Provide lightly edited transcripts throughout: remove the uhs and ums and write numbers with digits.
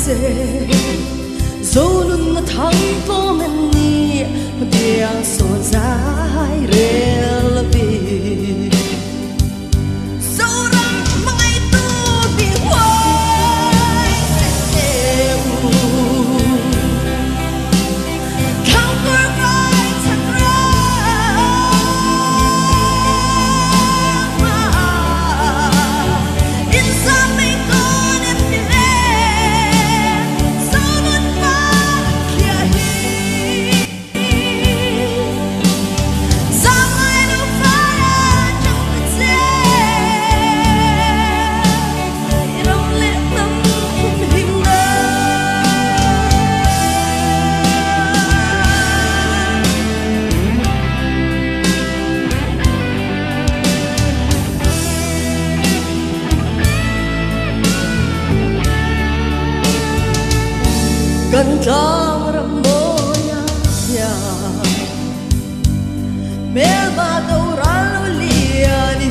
se zolun na thang to men ni dia so zai rel bi gần trong râm moya ya mel ba đâu ra lo liani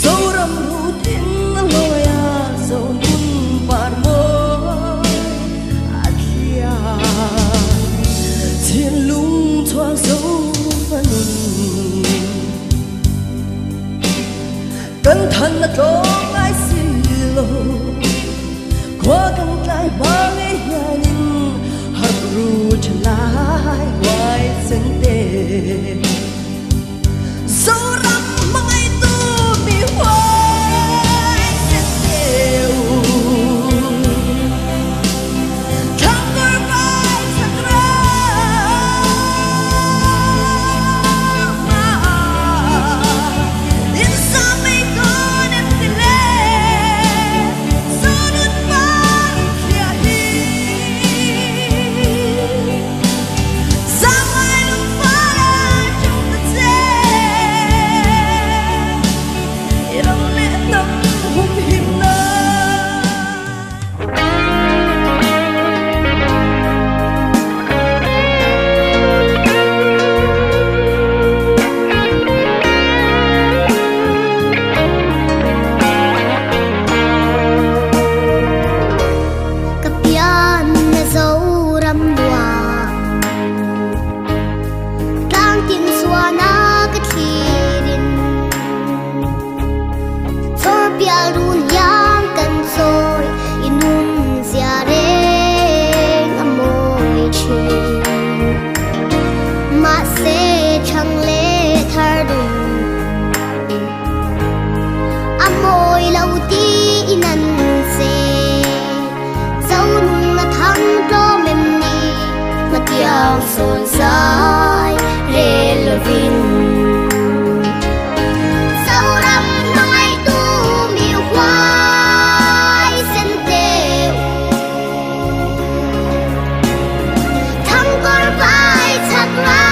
zoram rutin loya zonun par mo akia thiên lung thoa dấu vanun cẩn thận là trông ai xilo qua căng lại bao ngày nhìn hạt ru trở lại ngoài sân đêm dấu rắm mai tu bị hoài sẽ đều thang cor vai thật ra inside me gone and delay so son sai rel vin sau rắm mai tu mi hoài sen teu thang cor vai chak ra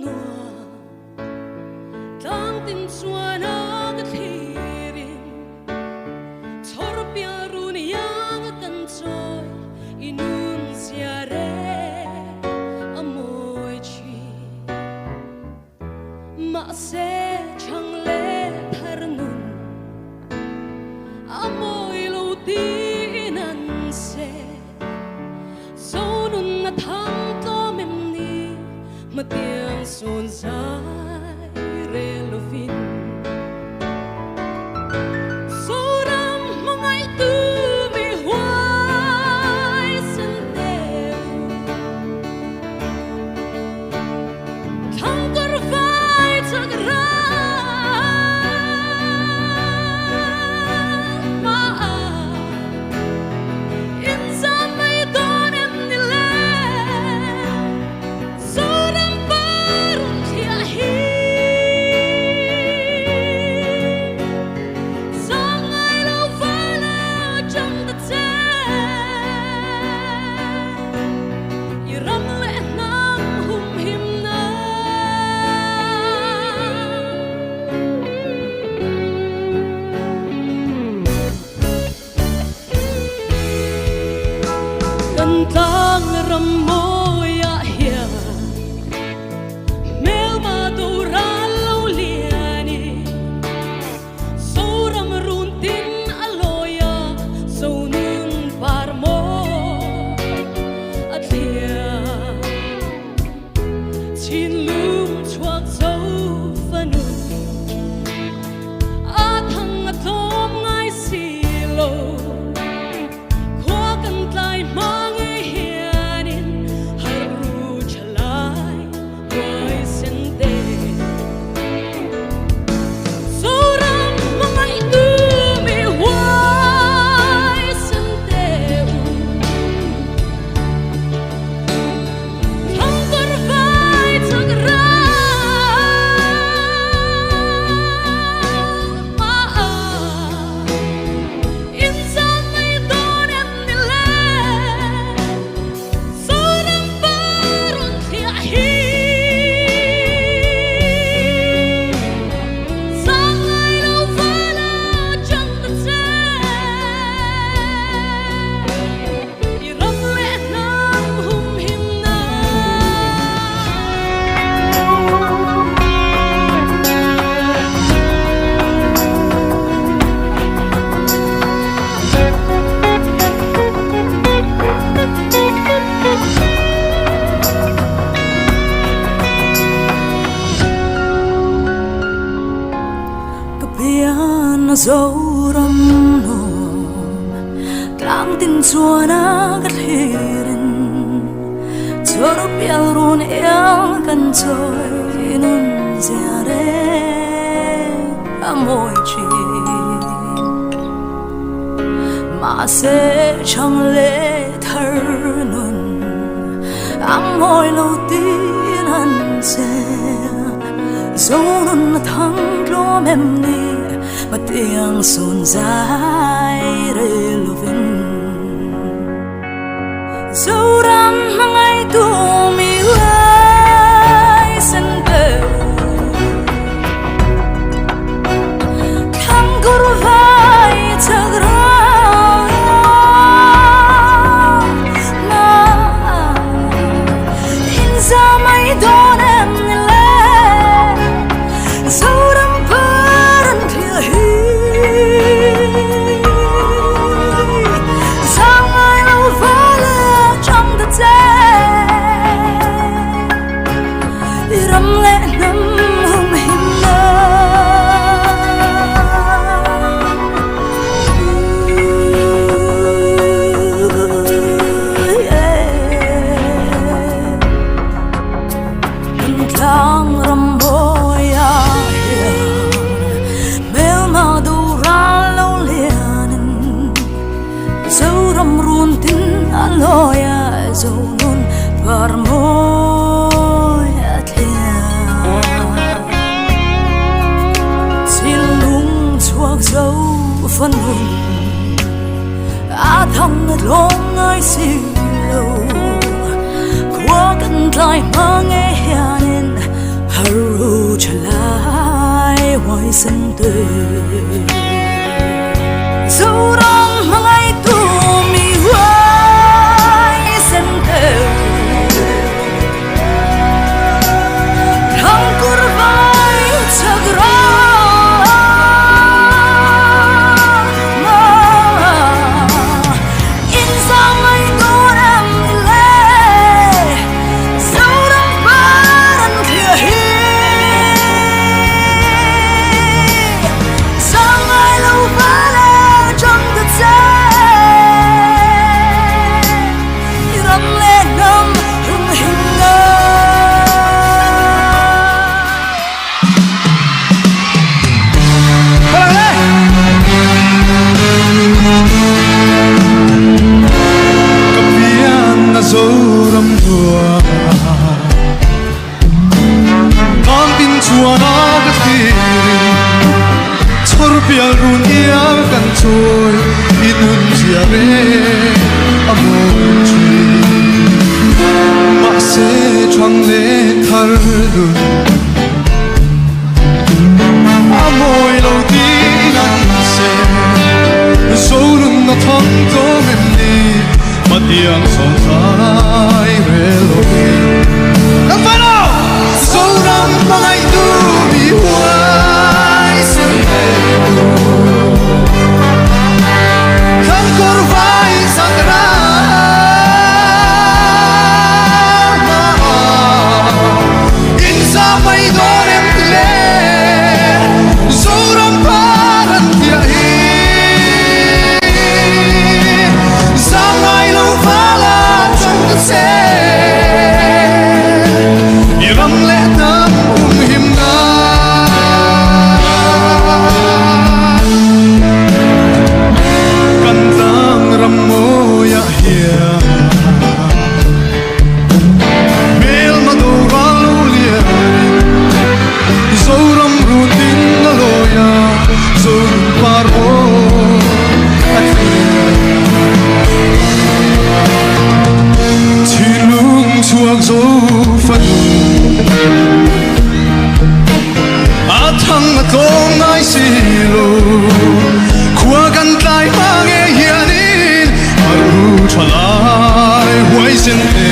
nua tang tin chuan a ka thirin chor pia run yang kan choi inun sia re amoi chi ma se chang le thar nun amoi lo ti nan se so nun na thang to mem ni ma tiang son sai re lo fin so ram mangai tu mi hoai sen te thang kar vai chak ra tang ram moya hia mel ma do ra lo liani so ram run tin aloya so nun par mo atlia chin lum chuak zo fanun a thang a tom ngai si lo khwa kan tlai ma dấu râm nôm tlang tin chua na gat hirin chua ro pial run el kan choi nun zia re amoi chi ma se chang le thar nun amoi lo tin an se zo nun thang lo mem ni mà tiếng xuân dài rơi lovin dấu ram ngày tu mi hoài sân bờ thang cor vai chag ra na in ra mai don em le dấu ram phân hùng a thăng long ai xì lâu qua cơn lại mà nghe hiền sinh tử dấu đông mà ngày tu mi hoài sinh tử thằng kurvai chagra biar dunia kan coy inun siare amoji makse chwang le thar dun amoy lo di nan se sorun na thang to mem ni matiang son sai relo ang fano sorang mangai du bi wai sem Chalai, why isn't